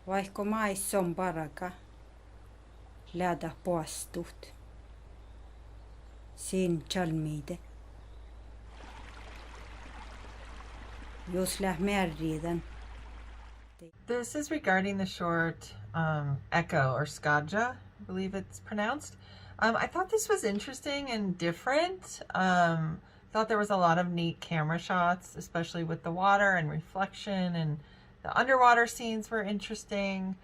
Vaikka mais on paraka, läda poastut. Siin chalmide. Jos lähmärriiden. This is regarding the short Echo, or Skádja, I believe it's pronounced. I thought this was interesting and different. Thought there was a lot of neat camera shots, especially with the water and reflection, and the underwater scenes were interesting.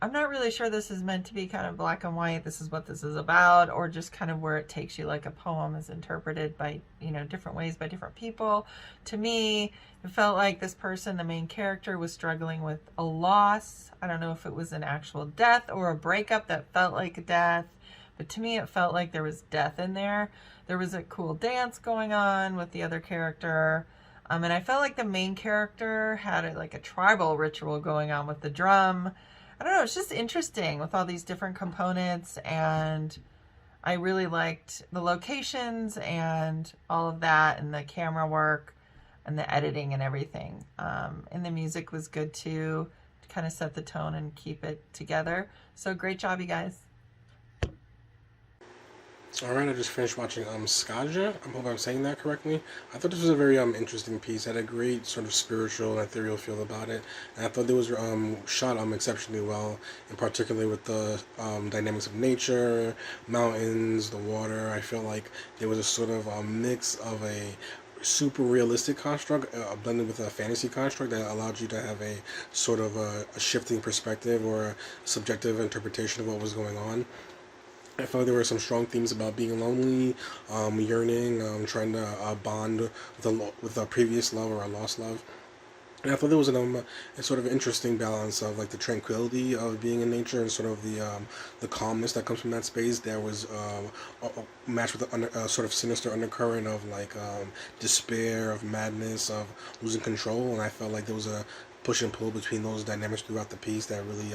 I'm not really sure this is meant to be kind of black and white, this is what this is about, or just kind of where it takes you, like a poem is interpreted by, different ways by different people. To me, it felt like this person, the main character, was struggling with a loss. I don't know if it was an actual death or a breakup that felt like a death, but to me it felt like there was death in there. There was a cool dance going on with the other character. And I felt like the main character had a tribal ritual going on with the drum. I don't know, it's just interesting with all these different components, and I really liked the locations and all of that, and the camera work and the editing and everything. And the music was good too, to kind of set the tone and keep it together. So great job, you guys. Alright, I just finished watching Skádja. I hope I'm saying that correctly. I thought this was a very interesting piece. It had a great sort of spiritual and ethereal feel about it. And I thought it was shot exceptionally well, in particular with the dynamics of nature, mountains, the water. I felt like there was a sort of mix of a super realistic construct blended with a fantasy construct that allowed you to have a sort of a shifting perspective or a subjective interpretation of what was going on. I felt like there were some strong themes about being lonely, yearning, trying to bond with a previous love or a lost love. And I thought there was a sort of interesting balance of like the tranquility of being in nature and sort of the calmness that comes from that space. There was matched with a sort of sinister undercurrent of despair, of madness, of losing control. And I felt like there was a push and pull between those dynamics throughout the piece that really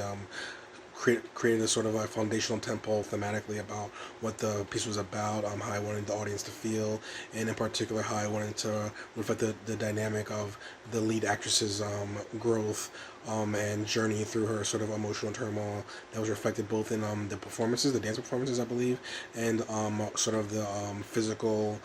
created a sort of a foundational tempo thematically about what the piece was about, how I wanted the audience to feel, and in particular how I wanted to reflect the dynamic of the lead actress's growth and journey through her sort of emotional turmoil that was reflected both in the performances, the dance performances, I believe, and sort of the physical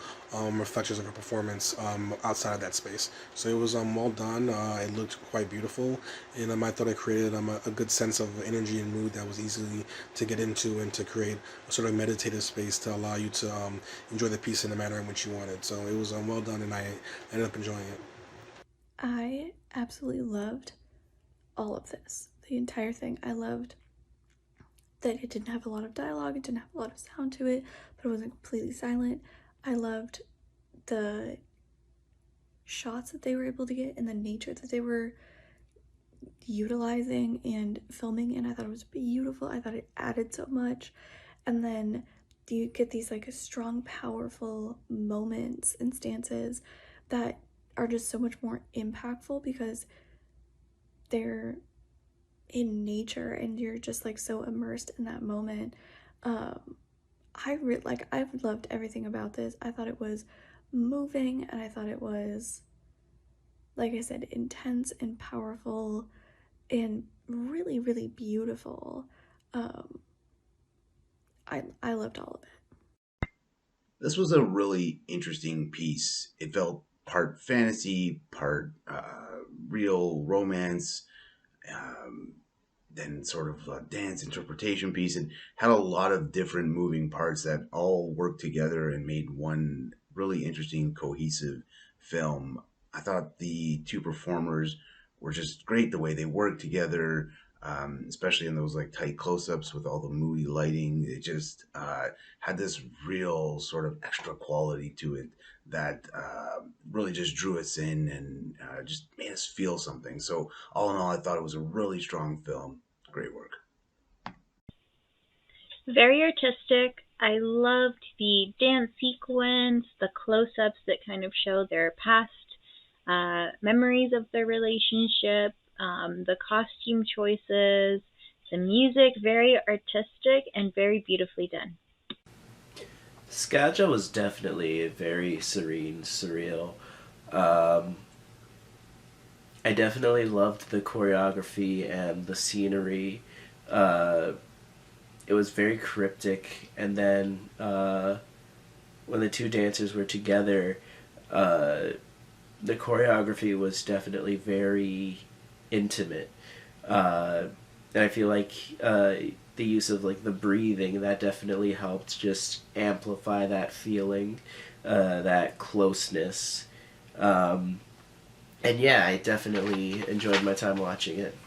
reflections of her performance outside of that space. So it was well done. It looked quite beautiful, and I thought it created a good sense of energy and mood that was easily to get into and to create a sort of meditative space to allow you to enjoy the piece in the manner in which you wanted. So it was well done, and I ended up enjoying it. I absolutely loved all of this, the entire thing. I loved that it didn't have a lot of dialogue, it didn't have a lot of sound to it, but it wasn't completely silent. I loved the shots that they were able to get and the nature that they were utilizing and filming, and I thought it was beautiful. I thought it added so much. And then you get these strong, powerful moments and stances that are just so much more impactful because they're in nature and you're just so immersed in that moment. I've loved everything about this. I thought it was moving, and I thought it was, like I said, intense and powerful and really, really beautiful. I loved all of it. This was a really interesting piece. It felt part fantasy, part real romance, then sort of a dance interpretation piece, and had a lot of different moving parts that all worked together and made one really interesting, cohesive film. I thought the two performers were just great the way they worked together, especially in those tight close-ups with all the moody lighting. It just had this real sort of extra quality to it that really just drew us in and just made us feel something. So all in all, I thought it was a really strong film. Great work. Very artistic. I loved the dance sequence, the close-ups that kind of show their past memories of their relationship, the costume choices, the music, very artistic and very beautifully done. Skádja was definitely very serene, surreal. I definitely loved the choreography and the scenery. It was very cryptic, and then when the two dancers were together, the choreography was definitely very intimate. And I feel like the use of like the breathing, that definitely helped just amplify that feeling, that closeness. And yeah, I definitely enjoyed my time watching it.